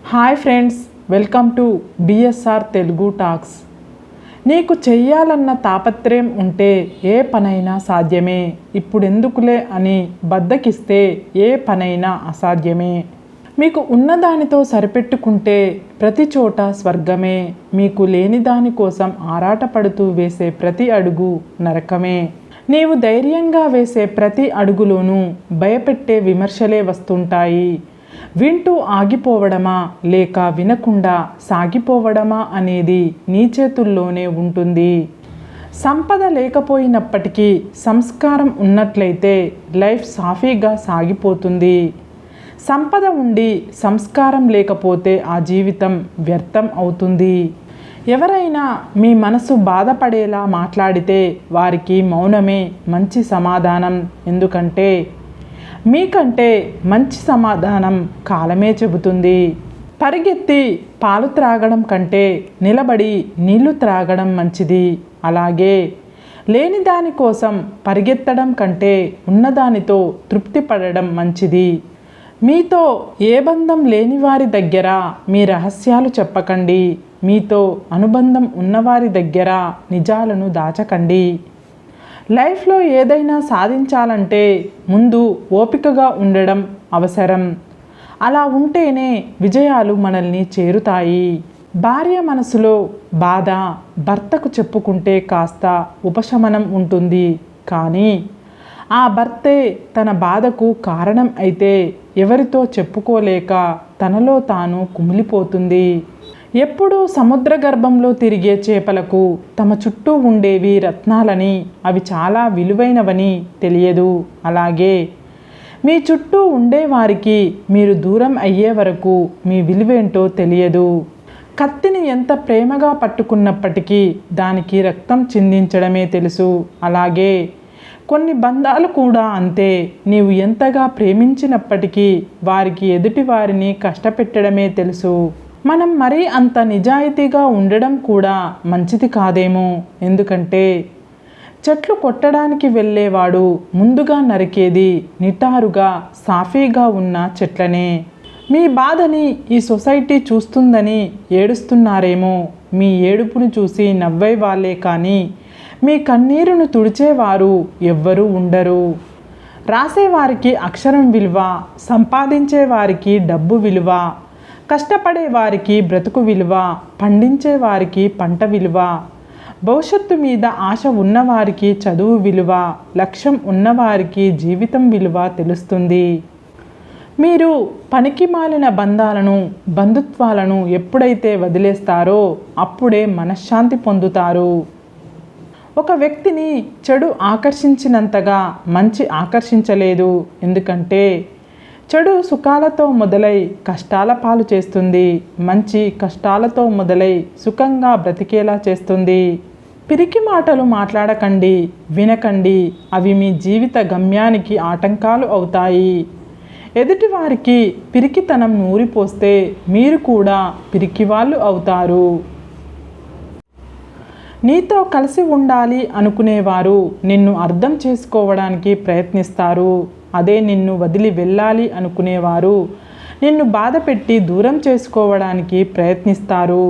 Hi friends, welcome to BSR Telugu talks. నీకు చెయ్యాలన్న తాపత్రయం ఉంటే ఏ పనైనా సాధ్యమే. ఇప్పుడెందుకులే అని బద్దకిస్తే ఏ పనైనా అసాధ్యమే. మీకు ఉన్నదానితో సరిపెట్టుకుంటే ప్రతి చోట స్వర్గమే. మీకు లేని దాని కోసం ఆరాటపడుతూ వేసే ప్రతి అడుగు నరకమే. నీవు ధైర్యంగా వేసే ప్రతి అడుగులోనూ భయపెట్టే విమర్శలే వస్తుంటాయి. వింటూ ఆగిపోవడమా లేక వినకుండా సాగిపోవడమా అనేది నీ చేతుల్లోనే ఉంటుంది. సంపద లేకపోయినప్పటికీ సంస్కారం ఉన్నట్లయితే లైఫ్ సాఫీగా సాగిపోతుంది. సంపద ఉండి సంస్కారం లేకపోతే ఆ జీవితం వ్యర్థం అవుతుంది. ఎవరైనా మీ మనసు బాధపడేలా మాట్లాడితే వారికి మౌనమే మంచి సమాధానం. ఎందుకంటే మీకంటే మంచి సమాధానం కాలమే చెబుతుంది. పరిగెత్తి పాలు త్రాగడం కంటే నిలబడి నీళ్లు త్రాగడం మంచిది. అలాగే లేని దానికోసం పరిగెత్తడం కంటే ఉన్నదానితో తృప్తి పడడం మంచిది. మీతో ఏ బంధం లేని వారి దగ్గర మీ రహస్యాలు చెప్పకండి. మీతో అనుబంధం ఉన్నవారి దగ్గర నిజాలను దాచకండి. లైఫ్లో ఏదైనా సాధించాలంటే ముందు ఓపికగా ఉండడం అవసరం. అలా ఉంటేనే విజయాలు మనల్ని చేరుతాయి. భార్య మనసులో బాధ భర్తకు చెప్పుకుంటే కాస్త ఉపశమనం ఉంటుంది. కానీ ఆ భర్తే తన బాధకు కారణం అయితే ఎవరితో చెప్పుకోలేక తనలో తాను కుమిలిపోతుంది. ఎప్పుడూ సముద్ర గర్భంలో తిరిగే చేపలకు తమ చుట్టూ ఉండేవి రత్నాలని, అవి చాలా విలువైనవని తెలియదు. అలాగే మీ చుట్టూ ఉండేవారికి మీరు దూరం అయ్యే వరకు మీ విలువేంటో తెలియదు. కత్తిని ఎంత ప్రేమగా పట్టుకున్నప్పటికీ దానికి రక్తం చిందించడమే తెలుసు. అలాగే కొన్ని బంధాలు కూడా అంతే. నీవు ఎంతగా ప్రేమించినప్పటికీ వారికి ఎదుటి వారిని కష్టపెట్టడమే తెలుసు. మనం మరీ అంత నిజాయితీగా ఉండడం కూడా మంచిది కాదేమో. ఎందుకంటే చెట్లు కొట్టడానికి వెళ్ళేవాడు ముందుగా నరికేది నిటారుగా సాఫీగా ఉన్న చెట్లనే. మీ బాధని ఈ సొసైటీ చూస్తుందని ఏడుస్తున్నారేమో. మీ ఏడుపును చూసి నవ్వే వాళ్ళే కానీ మీ కన్నీరును తుడిచేవారు ఎవ్వరూ ఉండరు. రాసేవారికి అక్షరం విలువ, సంపాదించేవారికి డబ్బు విలువ, కష్టపడే వారికి బ్రతుకు విలువ, పండించే వారికి పంట విలువ, భవిష్యత్తు మీద ఆశ ఉన్నవారికి చదువు విలువ, లక్ష్యం ఉన్నవారికి జీవితం విలువ తెలుస్తుంది. మీరు పనికిమాలిన బంధాలను బంధుత్వాలను ఎప్పుడైతే వదిలేస్తారో అప్పుడే మనశ్శాంతి పొందుతారు. ఒక వ్యక్తిని చెడు ఆకర్షించినంతగా మంచి ఆకర్షించలేదు. ఎందుకంటే చెడు సుఖాలతో మొదలై కష్టాల పాలు చేస్తుంది. మంచి కష్టాలతో మొదలై సుఖంగా బ్రతికేలా చేస్తుంది. పిరికి మాటలు మాట్లాడకండి, వినకండి. అవి మీ జీవిత గమ్యానికి ఆటంకాలు అవుతాయి. ఎదుటివారికి పిరికితనం నూరిపోస్తే మీరు కూడా పిరికివాళ్ళు అవుతారు. నీతో కలిసి ఉండాలి అనుకునేవారు నిన్ను అర్థం చేసుకోవడానికి ప్రయత్నిస్తారు. అదే నిన్ను వదిలి వెళ్ళాలి అనుకునేవారు నిన్ను బాధపెట్టి దూరం చేసుకోవడానికి ప్రయత్నిస్తారు.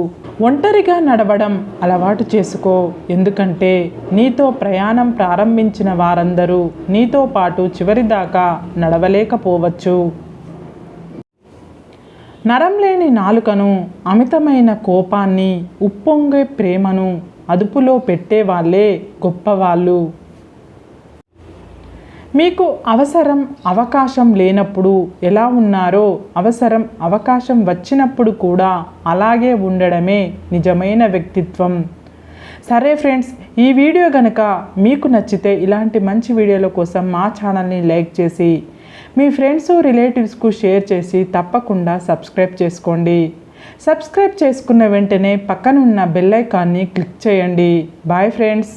ఒంటరిగా నడవడం అలవాటు చేసుకో. ఎందుకంటే నీతో ప్రయాణం ప్రారంభించిన వారందరూ నీతో పాటు చివరిదాకా నడవలేకపోవచ్చు. నరం లేని నాలుకను, అమితమైన కోపాన్ని, ఉప్పొంగే ప్రేమను అదుపులో పెట్టేవాళ్ళే గొప్పవాళ్ళు. మీకు అవసరం అవకాశం లేనప్పుడు ఎలా ఉన్నారో అవసరం అవకాశం వచ్చినప్పుడు కూడా అలాగే ఉండడమే నిజమైన వ్యక్తిత్వం. సరే ఫ్రెండ్స్, ఈ వీడియో కనుక మీకు నచ్చితే ఇలాంటి మంచి వీడియోల కోసం మా ఛానల్ని లైక్ చేసి మీ ఫ్రెండ్స్ రిలేటివ్స్కు షేర్ చేసి తప్పకుండా సబ్స్క్రైబ్ చేసుకోండి. సబ్స్క్రైబ్ చేసుకున్న వెంటనే పక్కనున్న బెల్ ఐకాన్ని క్లిక్ చేయండి. Bye friends.